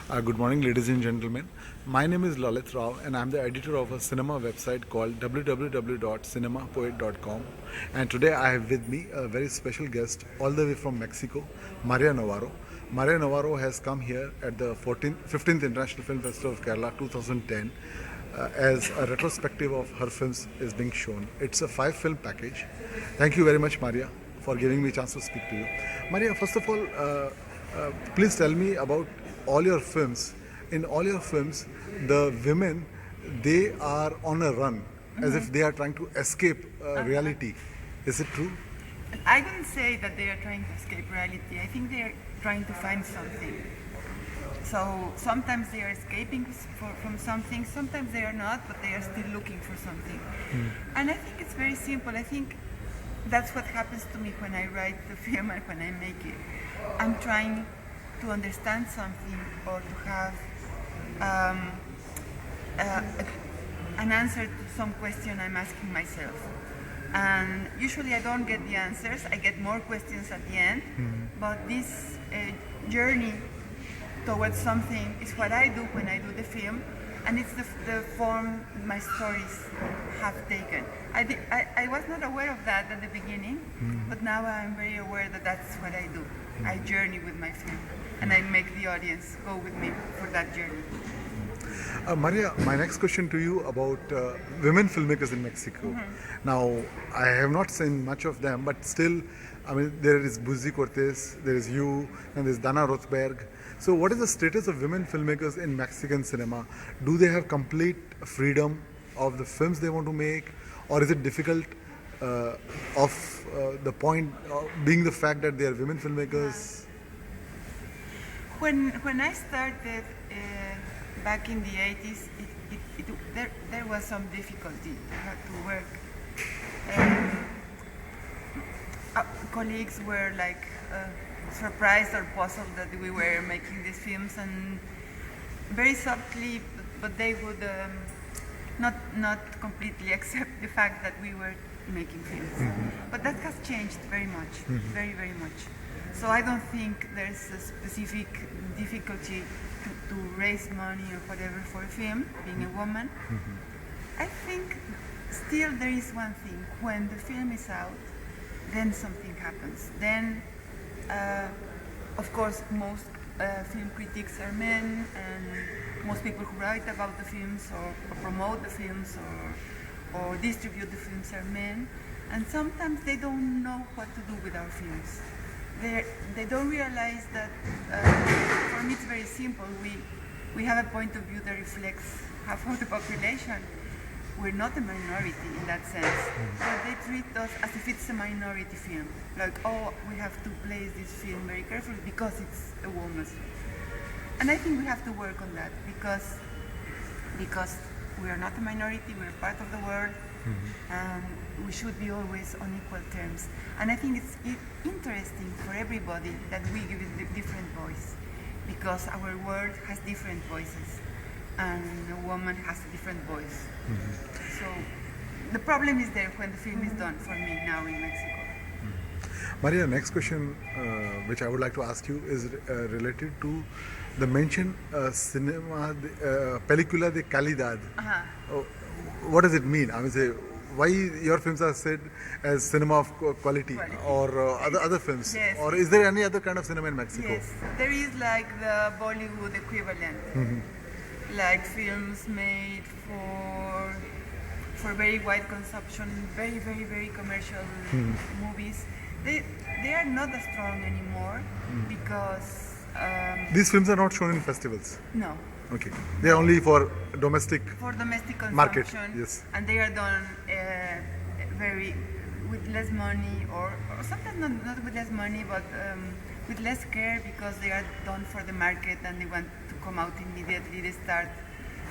Good morning, ladies and gentlemen. My name is Lalit Rao, and I'm the editor of a cinema website called www.cinemapoet.com. And today I have with me a very special guest, all the way from Mexico, Maria Novaro. Maria Novaro has come here at the 15th International Film Festival of Kerala 2010 as a retrospective of her films is being shown. It's a 5-film package. Thank you very much, Maria, for giving me a chance to speak to you. Maria, first of all, please tell me about all your films. In all your films, the women, they are on a run, as if they are trying to escape reality. Is it true? I wouldn't say that they are trying to escape reality. I think they are trying to find something. So sometimes they are escaping from something, sometimes they are not, but they are still looking for something. And I think it's very simple. I think that's what happens to me when I write the film and when I make it. I'm trying to understand something or to have an answer to some question I'm asking myself. And usually I don't get the answers, I get more questions at the end, but this journey towards something is what I do when I do the film, and it's the form my stories have taken. I was not aware of that at the beginning, but now I'm very aware that that's what I do. I journey with my film, and I make the audience go with me for that journey. Maria, my next question to you about women filmmakers in Mexico. Now, I have not seen much of them, but still, I mean, there is Buzi Cortez, there is you, and there's Dana Rothberg. So, what is the status of women filmmakers in Mexican cinema? Do they have complete freedom of the films they want to make, or is it difficult the point being the fact that they are women filmmakers? When I started back in the 80s, there was some difficulty to work. Colleagues were like surprised or puzzled that we were making these films, and very subtly, but they would not completely accept the fact that we were making films. But that has changed very much, very, very much. So I don't think there's a specific difficulty to raise money or whatever for a film, being a woman. I think still there is one thing. When the film is out, then something happens. Then, of course, most film critics are men, and most people who write about the films or promote the films or distribute the films are men. And sometimes they don't know what to do with our films. They don't realize that, for me it's very simple, we have a point of view that reflects half of the population. We're not a minority in that sense, but they treat us as if it's a minority film. Like, oh, we have to place this film very carefully because it's a woman's film. And I think we have to work on that because we are not a minority, we're part of the world, and we should be always on equal terms. And I think it's interesting for everybody that we give it a different voice, because our world has different voices, and a woman has a different voice. So the problem is there when the film is done, for me now in Mexico. Maria, next question which I would like to ask you is related to the mention cinema, película de calidad. What does it mean? I mean, say, why your films are said as cinema of quality, or other films? Yes. Or is there any other kind of cinema in Mexico? Yes, there is like the Bollywood equivalent, like films made for very wide consumption, very, very, very commercial movies. They are not as strong anymore because These films are not shown in festivals. no. Okay, they are only for domestic. For domestic consumption, Market, yes. And they are done very with less money, or sometimes not with less money, but with less care, because they are done for the market and they want to come out immediately. They start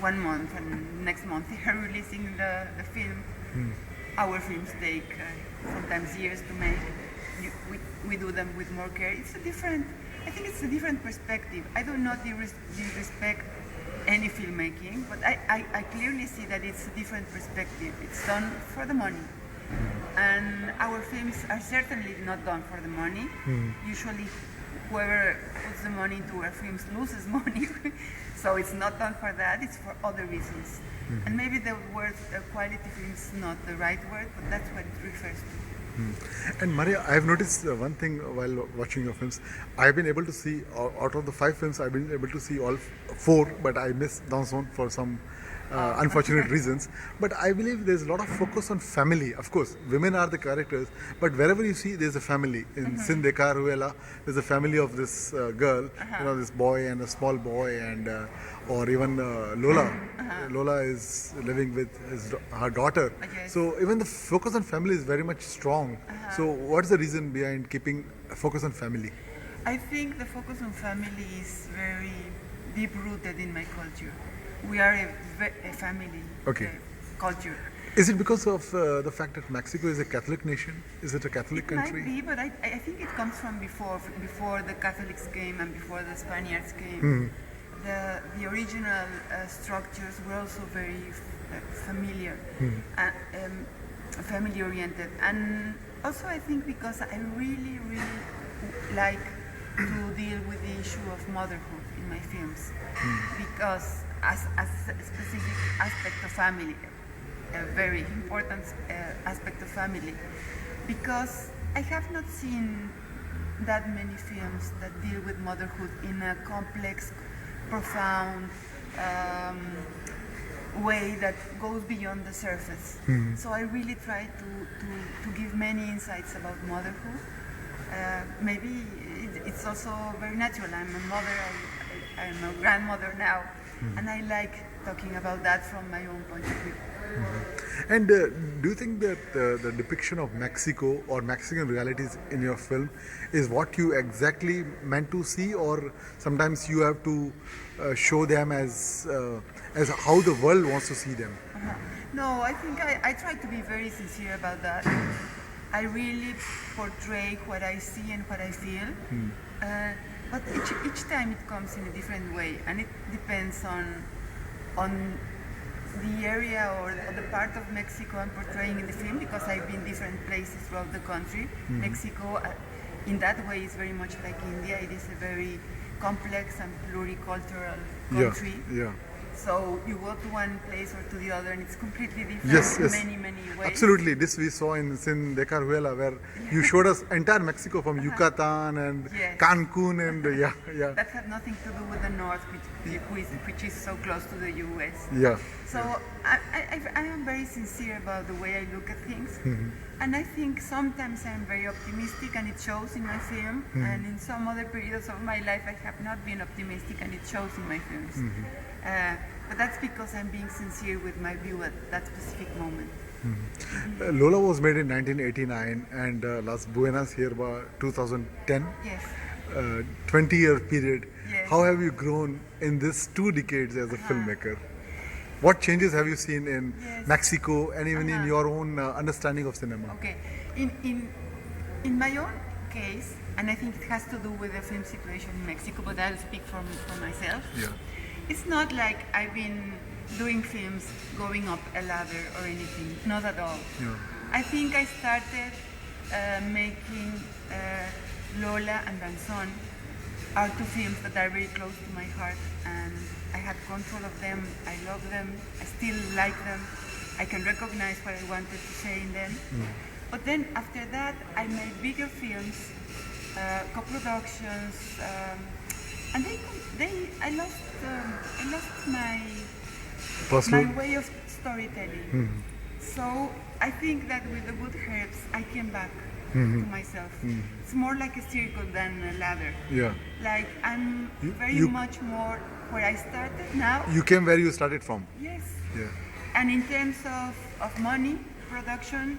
1 month and next month they are releasing the film. Our films take sometimes years to make. We do them with more care. I think it's a different perspective. I do not disrespect any filmmaking, but I clearly see that it's a different perspective. It's done for the money. And our films are certainly not done for the money. Usually whoever puts the money into our films loses money. So it's not done for that, it's for other reasons. And maybe the word quality film is not the right word, but that's what it refers to. And Maria, I've noticed one thing while watching your films. I've been able to see, out of the 5 films, I've been able to see all 4, but I missed Danson for some unfortunate reasons. But I believe there's a lot of focus on family. Of course, women are the characters, but wherever you see, there's a family. In Sin Dekar Huela, there's a family of this girl, this boy and a small boy, and or even Lola. Lola is living with her daughter. So even the focus on family is very much strong. So what's the reason behind keeping a focus on family? I think the focus on family is very deep-rooted in my culture. We are a family culture. Is it because of the fact that Mexico is a Catholic nation? Is it a Catholic country? It might be, but I think it comes from before the Catholics came and before the Spaniards came. The original structures were also very familiar, family-oriented. And also I think because I really, really like to deal with the issue of motherhood in my films. Because as a specific aspect of family, a very important aspect of family, because I have not seen that many films that deal with motherhood in a complex, profound way that goes beyond the surface. So I really try to give many insights about motherhood. Maybe it's also very natural. I'm a mother, I'm a grandmother now, and I like talking about that from my own point of view. And do you think that the depiction of Mexico or Mexican realities in your film is what you exactly meant to see, or sometimes you have to show them as how the world wants to see them? No, I think I try to be very sincere about that. I really portray what I see and what I feel, but each time it comes in a different way, and it depends on the area or the part of Mexico I'm portraying in the film, because I've been different places throughout the country. Mexico, in that way, is very much like India. It is a very complex and pluricultural country. Yeah. So you go to one place or to the other, and it's completely different in many, many ways. Absolutely. This we saw in Sin Dekar Huela, where you showed us entire Mexico from Yucatan and Cancun and That had nothing to do with the north, which is so close to the U.S. Yeah. So I am very sincere about the way I look at things, and I think sometimes I'm very optimistic, and it shows in my film. And in some other periods of my life, I have not been optimistic, and it shows in my films. But that's because I'm being sincere with my view at that specific moment. Lola was made in 1989 and Las Buenas here by 2010. Yes. 20-year period. Yes. How have you grown in this 2 decades as a filmmaker? What changes have you seen in Mexico and even in your own understanding of cinema? Okay. In my own case, and I think it has to do with the film situation in Mexico, but I'll speak for myself. Yeah. It's not like I've been doing films going up a ladder or anything, not at all. Yeah. I think I started making Lola and Danzón are 2 films that are very close to my heart, and I had control of them, I love them, I still like them, I can recognize what I wanted to say in them. But then after that I made bigger films, co-productions, and I lost my way of storytelling. So I think that with the Good Herbs, I came back to myself. It's more like a circle than a ladder. Yeah. Like I'm very much more where I started now. You came where you started from. Yes. Yeah. And in terms of money, production,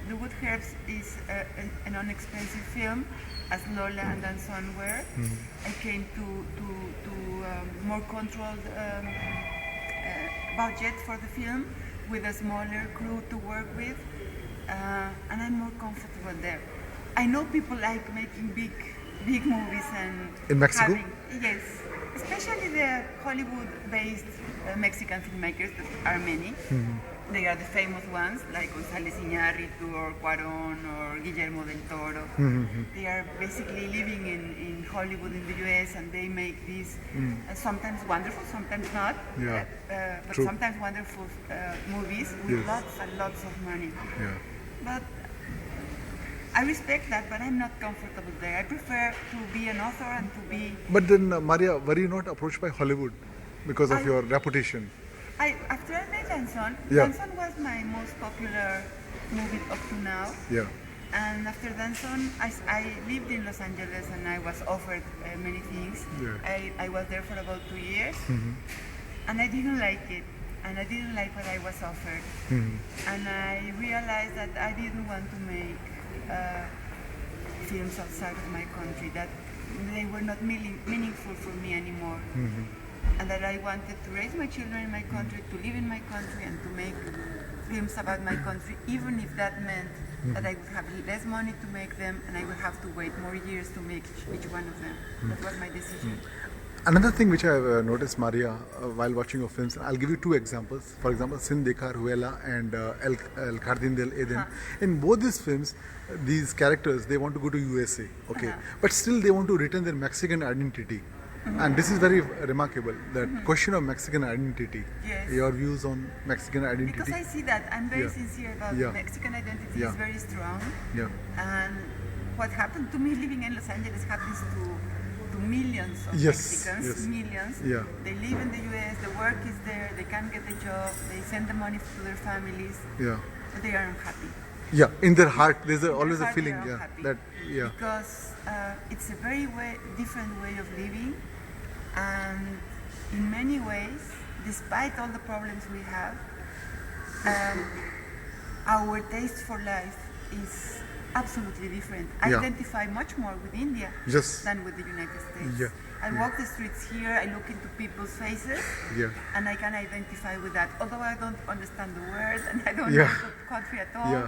The Good Herbs is an inexpensive film, as Lola and Danzón were. I came to more controlled budget for the film, with a smaller crew to work with, and I'm more comfortable there. I know people like making big movies and in Mexico. Yes, especially the Hollywood-based Mexican filmmakers, that are many. They are the famous ones like González Iñárritu or Cuarón or Guillermo del Toro. They are basically living in Hollywood in the US, and they make these sometimes wonderful, sometimes not, Yeah. but True. sometimes wonderful movies with Yes. lots and lots of money. Yeah. But I respect that, but I'm not comfortable there. I prefer to be an author and to be. But then, Maria, were you not approached by Hollywood because of your reputation? After I made Danson, Yeah. Danson was my most popular movie up to now. Yeah. And after Danson, I lived in Los Angeles and I was offered many things. Yeah. I was there for about 2 years, and I didn't like it. And I didn't like what I was offered. And I realized that I didn't want to make films outside of my country, that they were not meaningful for me anymore. And that I wanted to raise my children in my country, to live in my country, and to make films about my country, even if that meant that I would have less money to make them and I would have to wait more years to make each one of them. That was my decision. Another thing which I have noticed, Maria, while watching your films, I'll give you two examples. For example, Sin Dekha Ruela and El Jardín del Eden. In both these films, these characters, they want to go to USA, okay? But still they want to retain their Mexican identity. And this is very remarkable, that question of Mexican identity. Yes. Your views on Mexican identity. Because I see that I'm very Yeah. sincere about Yeah. Mexican identity Yeah. is very strong. Yeah. And what happened to me living in Los Angeles happens to millions of Yes, Mexicans, yes. millions. Yeah. They live in the US, the work is there, they can't get a job, they send the money to their families, Yeah. but they are unhappy. Yeah, in their heart, there's In always their a heart, feeling, they are yeah, unhappy. that, yeah. Because it's a very different way of living, and in many ways, despite all the problems we have, our taste for life is absolutely different. I Yeah. identify much more with India Yes. than with the United States. Yeah. I walk the streets here, I look into people's faces, Yeah. and I can identify with that. Although I don't understand the word and I don't Yeah. know the country at all, Yeah.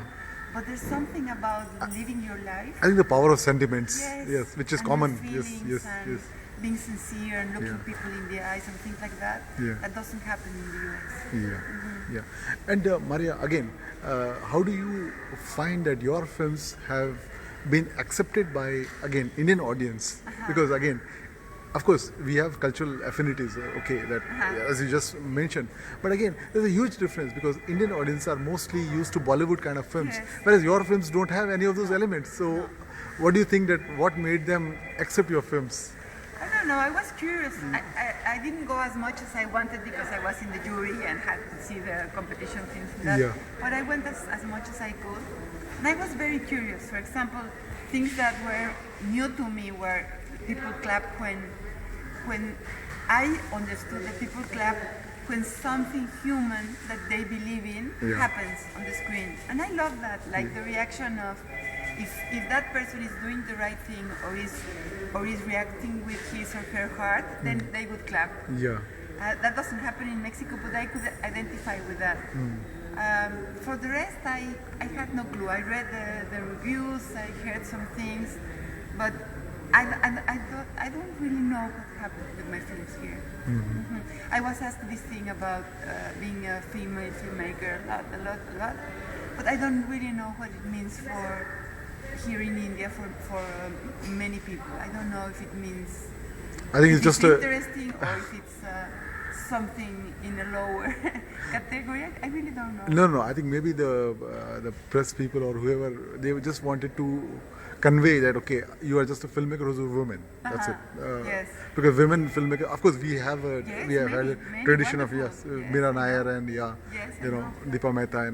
but there's something about living your life. I think the power of sentiments, Yes, yes, which is and common, your yes, feelings yes, and yes. being sincere and looking Yeah. people in the eyes and things like that. Yeah. That doesn't happen in the US. Yeah, yeah. And Maria, again, how do you find that your films have been accepted by, again, Indian audience? Because again, of course, we have cultural affinities, okay, that as you just mentioned. But again, there's a huge difference because Indian audience are mostly used to Bollywood kind of films, Yes. whereas your films don't have any of those elements. So, what do you think that what made them accept your films? I don't know, I was curious. I didn't go as much as I wanted because I was in the jury and had to see the competition films and that. Yeah. But I went as much as I could. And I was very curious. For example, things that were new to me were people clap when I understood that people clap when something human that they believe in Yeah. happens on the screen. And I love that, like the reaction of if that person is doing the right thing or is reacting with his or her heart, then they would clap. Yeah, That doesn't happen in Mexico, but I could identify with that. For the rest, I had no clue. I read the reviews, I heard some things, but I don't really know what happened with my films here. I was asked this thing about being a female filmmaker a lot, but I don't really know what it means for here in India for many people. I don't know if it means I think it's if just a. interesting or if it's something in a lower category. I really don't know. No. I think maybe the press people or whoever, they just wanted to convey that okay, you are just a filmmaker who's a woman. That's it. Yes. Because women filmmaker, of course, we have Yes, we have had many, a many tradition of wonderful. yes, Meera I Nair know. and Yes, I you know, know. Deepa Mehta and all.